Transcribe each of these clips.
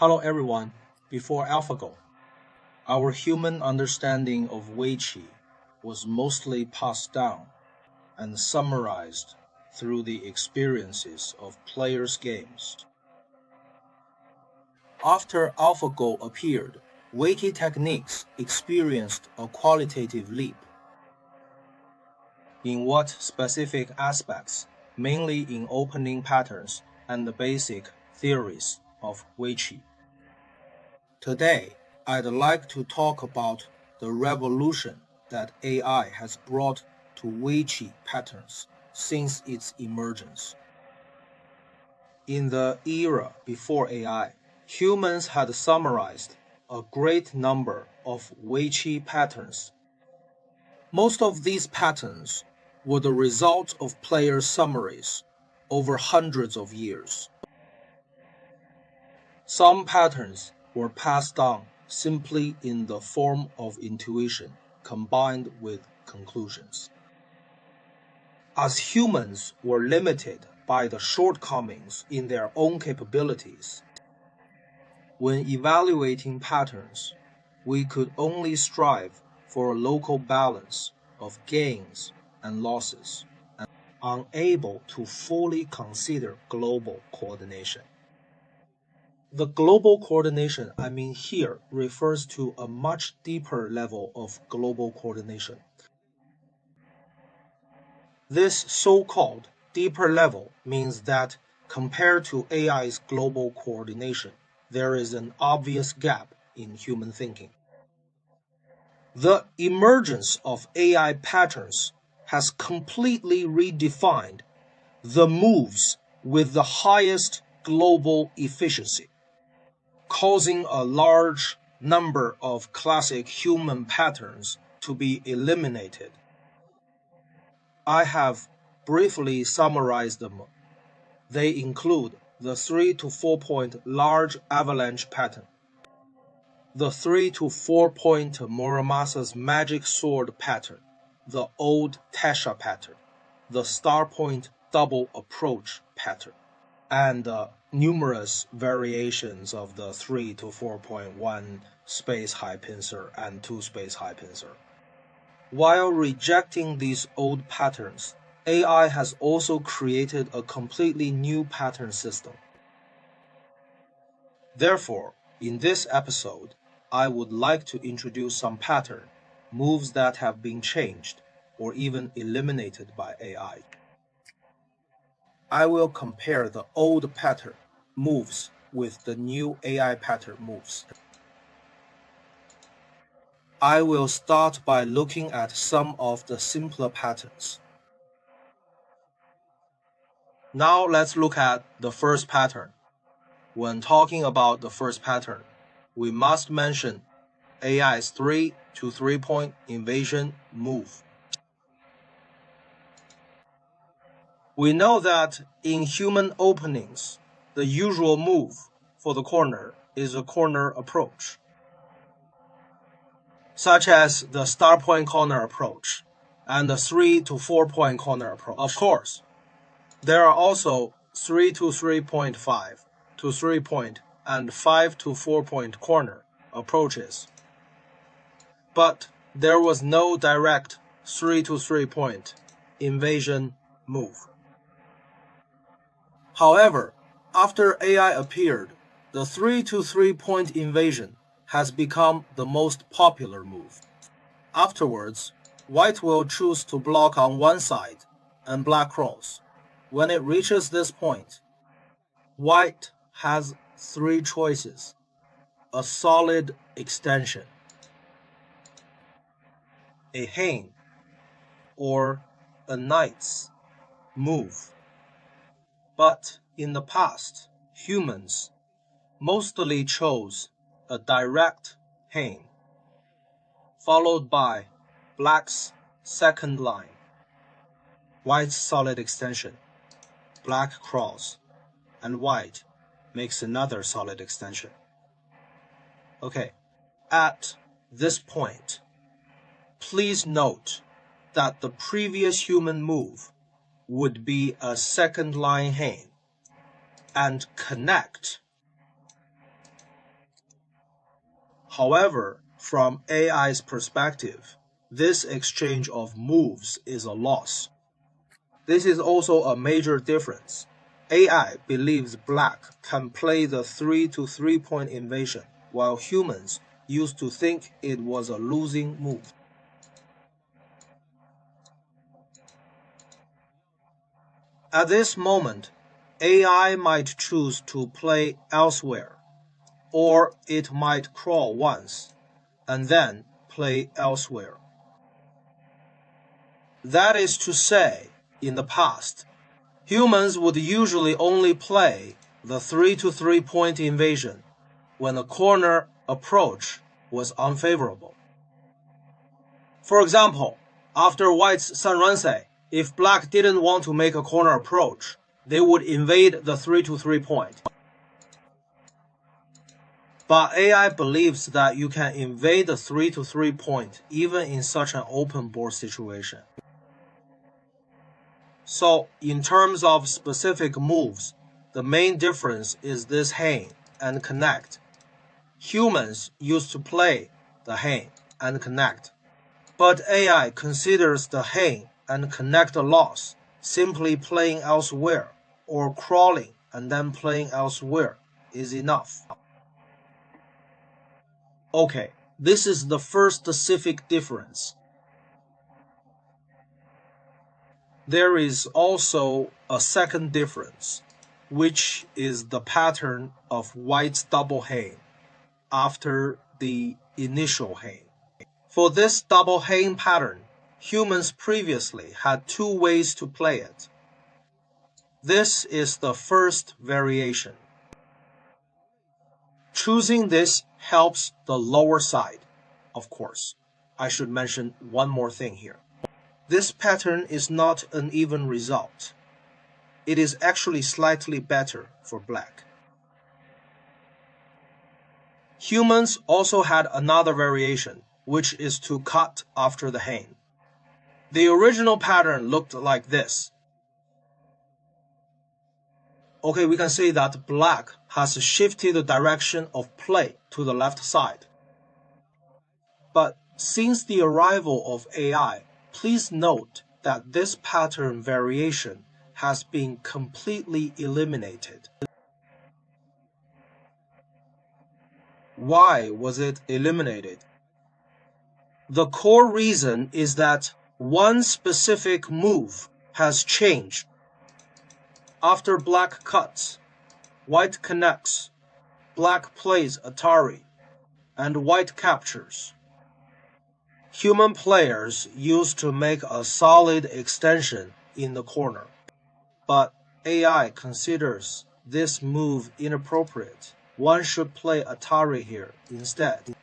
Hello everyone. Before AlphaGo, our human understanding of Weiqi was mostly passed down and summarized through the experiences of players' games. After AlphaGo appeared, Weiqi techniques experienced a qualitative leap. In what specific aspects? Mainly in opening patterns and the basic theories of Weiqi. Today, I'd like to talk about the revolution that AI has brought to Weiqi patterns since its emergence. In the era before AI, humans had summarized a great number of Weiqi patterns. Most of these patterns were the result of player summaries over hundreds of years. Some patterns were passed down simply in the form of intuition combined with conclusions. As humans were limited by the shortcomings in their own capabilities, when evaluating patterns, we could only strive for a local balance of gains and losses, and unable to fully consider global coordination. The global coordination I mean here refers to a much deeper level of global coordination. This so-called deeper level means that compared to AI's global coordination, there is an obvious gap in human thinking. The emergence of AI patterns has completely redefined the moves with the highest global efficiency, causing a large number of classic human patterns to be eliminated. I have briefly summarized them. They include the 3 to 4 point large avalanche pattern, the 3 to 4 point Muramasa's magic sword pattern, the old Tesha pattern, the star point double approach pattern, and numerous variations of the 3 to 4.1 space high pincer and 2 space high pincer. While rejecting these old patterns, AI has also created a completely new pattern system. Therefore, in this episode, I would like to introduce some pattern moves that have been changed or even eliminated by AI. I will compare the old pattern moves with the new AI pattern moves. I will start by looking at some of the simpler patterns. Now let's look at the first pattern. When talking about the first pattern, we must mention AI's 3 to 3 point invasion move. We know that in human openings, the usual move for the corner is a corner approach, such as the star point corner approach and the 3 to 4 point corner approach. Of course, there are also 3 to 3.5 to 3 point and 5 to 4 point corner approaches. But there was no direct 3 to 3 point invasion move. However, after AI appeared, the 3 to 3 point invasion has become the most popular move. Afterwards, white will choose to block on one side and black cross. When it reaches this point, white has 3 choices: a solid extension, a Hain, or a knight's move. But in the past, humans mostly chose a direct Hain, followed by black's second line, white's solid extension, black cross, and white makes another solid extension. Okay, at this point, please note that the previous human move would be a second line Hain and connect However, from AI's perspective, this exchange of moves is a loss. This is also a major difference. AI believes black can play the 3 to 3-point invasion, while humans used to think it was a losing move. At this moment, AI might choose to play elsewhere, or it might crawl once and then play elsewhere. That is to say, in the past, humans would usually only play the 3 to 3-point invasion when a corner approach was unfavorable. For example, after white's Sanranse, if black didn't want to make a corner approach, they would invade the 3 to 3-point. But AI believes that you can invade the 3 to 3-point even in such an open board situation. So, in terms of specific moves, the main difference is this hang and connect. Humans used to play the hang and connect, but AI considers the hang and connect loss. Simply playing elsewhere or crawling and then playing elsewhere is enough. Okay, this is the first specific difference. There is also a second difference, which is the pattern of white's double hang after the initial hang. For this double hang pattern, humans previously had two ways to play it. This is the first variation. Choosing this helps the lower side, of course. I should mention one more thing here. This pattern is not an even result. It is actually slightly better for black. Humans also had another variation, which is to cut after the hang. The original pattern looked like this. Okay, we can say that black has shifted the direction of play to the left side. But since the arrival of AI, please note that this pattern variation has been completely eliminated. Why was it eliminated? The core reason is that one specific move has changed. After black cuts, white connects, black plays Atari, and white captures. Human players used to make a solid extension in the corner, but AI considers this move inappropriate. One should play Atari here instead.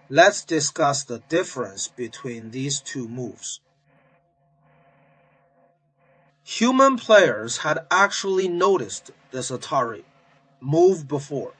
Let's discuss the difference between these two moves. Human players had actually noticed this Atari move before,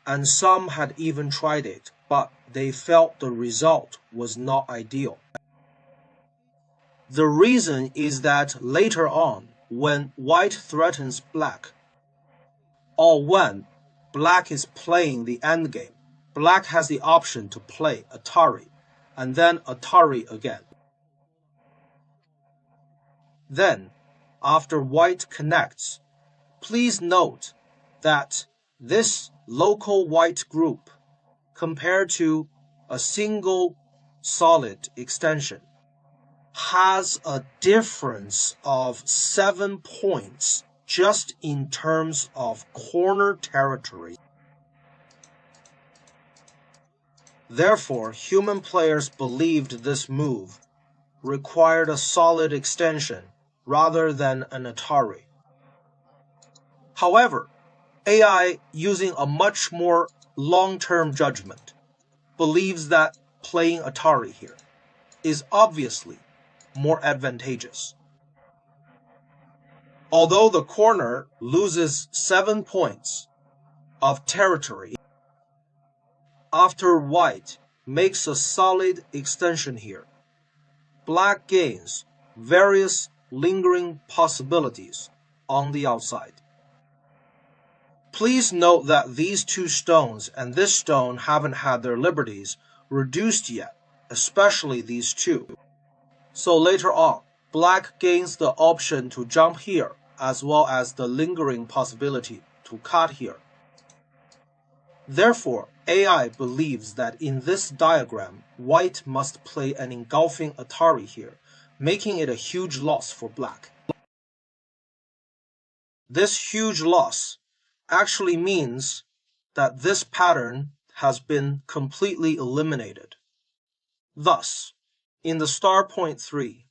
and some had even tried it, but they felt the result was not ideal. The reason is that later on, when white threatens black, or when black is playing the endgame, black has the option to play Atari, and then Atari again. Then, after white connects, please note that this local white group, compared to a single solid extension, has a difference of 7 points just in terms of corner territory. Therefore, human players believed this move required a solid extension rather than an Atari. However, AI, using a much more long-term judgment, believes that playing Atari here is obviously more advantageous. Although the corner loses 7 points of territory, after white makes a solid extension here, black gains various lingering possibilities on the outside. Please note that these two stones and this stone haven't had their liberties reduced yet, especially these two. So later on, black gains the option to jump here, as well as the lingering possibility to cut here. Therefore, AI believes that in this diagram, white must play an engulfing Atari here, making it a huge loss for black. This huge loss actually means that this pattern has been completely eliminated. Thus, in the star point 3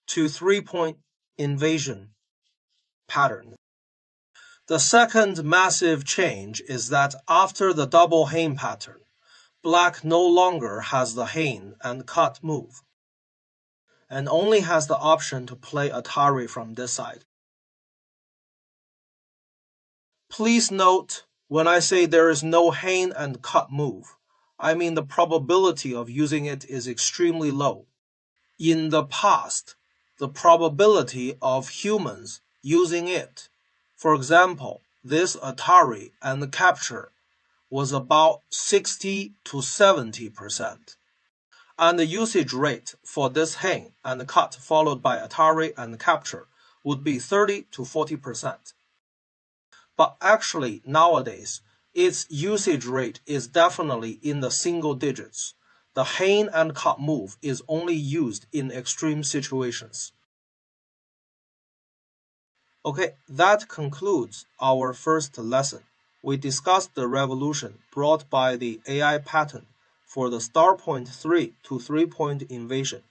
to 3-point invasion pattern, the second massive change is that after the double Hayne pattern, black no longer has the Hayne and cut move, and only has the option to play Atari from this side. Please note, when I say there is no Hayne and cut move, I mean the probability of using it is extremely low. In the past, the probability of humans using it, for example, this Atari and the capture, was about 60 to 70%. And the usage rate for this Hayne and cut followed by Atari and capture would be 30 to 40%. But actually, nowadays, its usage rate is definitely in the single digits. The Hayne and cut move is only used in extreme situations. Okay, that concludes our first lesson. We discussed the revolution brought by the AI pattern for the star point 3 to 3-point invasion